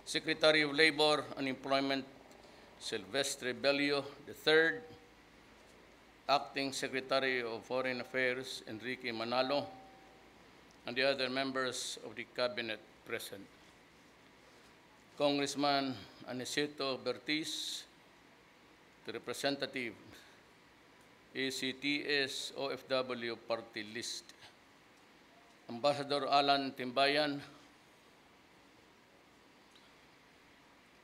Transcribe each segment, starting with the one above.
Secretary of Labor and Employment Silvestre Bellio III, Acting Secretary of Foreign Affairs Enrique Manalo, and the other members of the Cabinet present. Congressman Aniceto Bertiz, the representative, ACTS OFW Party List. Ambassador Alan Timbayan,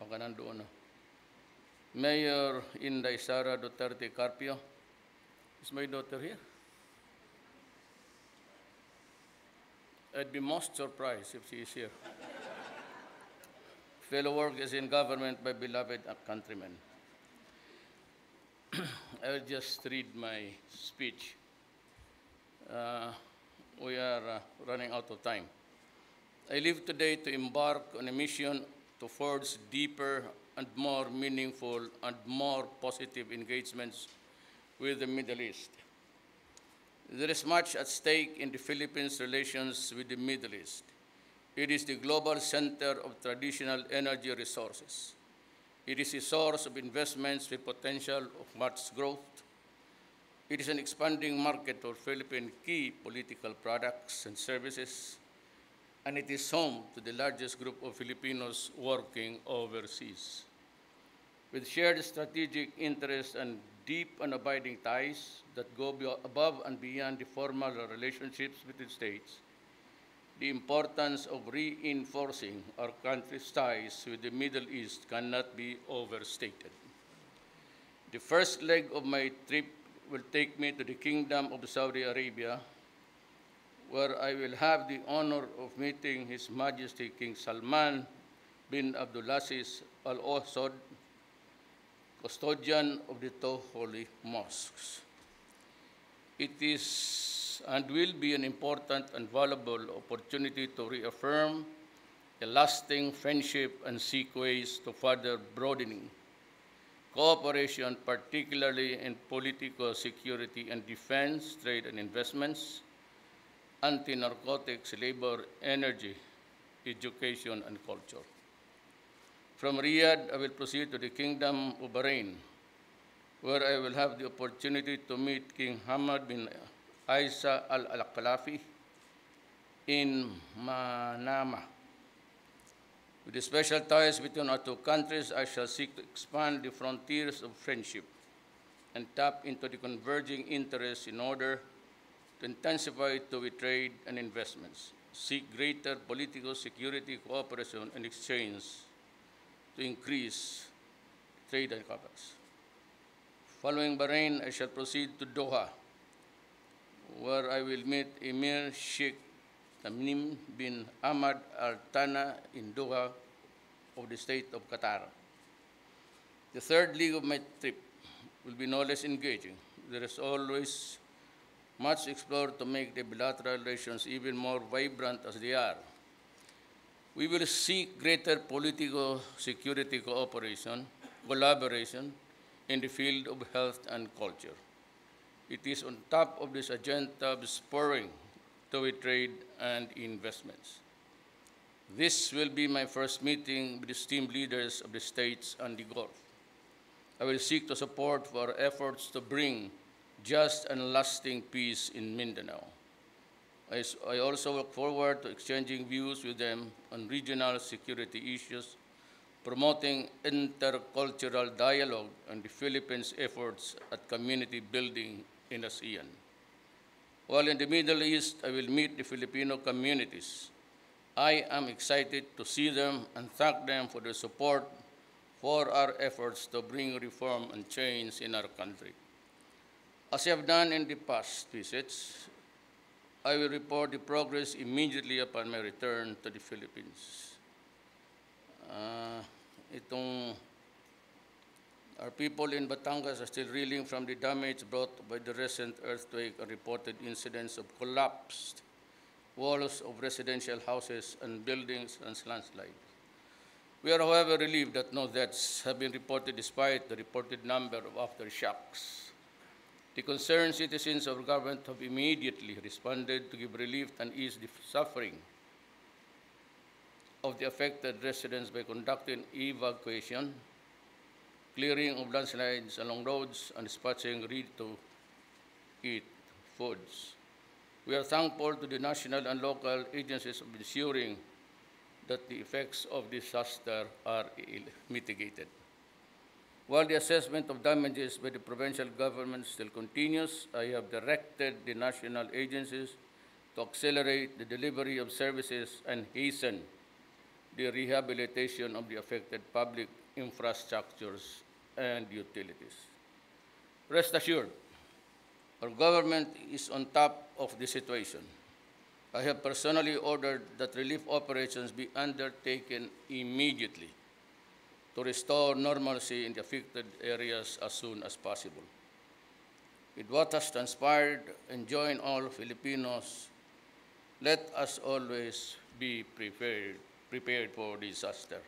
pagkanandoon na. Mayor Inday Sara Duterte Carpio. Is my daughter here? I'd be most surprised if she is here. Fellow workers in government, my beloved countrymen. I will just read my speech. We are running out of time. I live today to embark on a mission to forge deeper and more meaningful and more positive engagements with the Middle East. There is much at stake in the Philippines' relations with the Middle East. It is the global center of traditional energy resources. It is a source of investments with potential of much growth. It is an expanding market for Philippine key political products and services, and it is home to the largest group of Filipinos working overseas. With shared strategic interests and deep and abiding ties that go above and beyond the formal relationships between states, the importance of reinforcing our country's ties with the Middle East cannot be overstated. The first leg of my trip will take me to the Kingdom of Saudi Arabia, where I will have the honor of meeting His Majesty King Salman bin Abdulaziz Al Saud, custodian of the two holy mosques. It is and will be an important and valuable opportunity to reaffirm a lasting friendship and seek ways to further broadening cooperation, particularly in political security and defense, trade and investments, anti-narcotics, labor, energy, education, and culture. From Riyadh, I will proceed to the Kingdom of Bahrain, where I will have the opportunity to meet King Hamad bin Isa al-Khalafi in Manama. With the special ties between our two countries, I shall seek to expand the frontiers of friendship and tap into the converging interests in order to intensify two-way trade and investments, seek greater political security, cooperation, and exchange to increase trade and commerce. Following Bahrain, I shall proceed to Doha, where I will meet Emir Sheikh Tamim bin Ahmad Al Thani in Doha of the state of Qatar. The third leg of my trip will be no less engaging. There is always much explored to make the bilateral relations even more vibrant as they are. We will seek greater political security cooperation, collaboration in the field of health and culture. It is on top of this agenda of spurring two-way trade and investments. This will be my first meeting with esteemed leaders of the states and the Gulf. I will seek to support for our efforts to bring just and lasting peace in Mindanao. I also look forward to exchanging views with them on regional security issues, promoting intercultural dialogue and the Philippines' efforts at community building in ASEAN. While in the Middle East, I will meet the Filipino communities. I am excited to see them and thank them for their support for our efforts to bring reform and change in our country. As I have done in the past visits, I will report the progress immediately upon my return to the Philippines. Our people in Batangas are still reeling from the damage brought by the recent earthquake and reported incidents of collapsed walls of residential houses and buildings and landslides. We are, however, relieved that no deaths have been reported despite the reported number of aftershocks. The concerned citizens of our government have immediately responded to give relief and ease the suffering of the affected residents by conducting evacuation, clearing of landslides along roads, and dispatching ready-to-eat foods. We are thankful to the national and local agencies of ensuring that the effects of disaster are mitigated. While the assessment of damages by the provincial government still continues, I have directed the national agencies to accelerate the delivery of services and hasten the rehabilitation of the affected public infrastructures and utilities. Rest assured, our government is on top of the situation. I have personally ordered that relief operations be undertaken immediately to restore normalcy in the affected areas as soon as possible. With what has transpired, and join all Filipinos, let us always be prepared for disaster.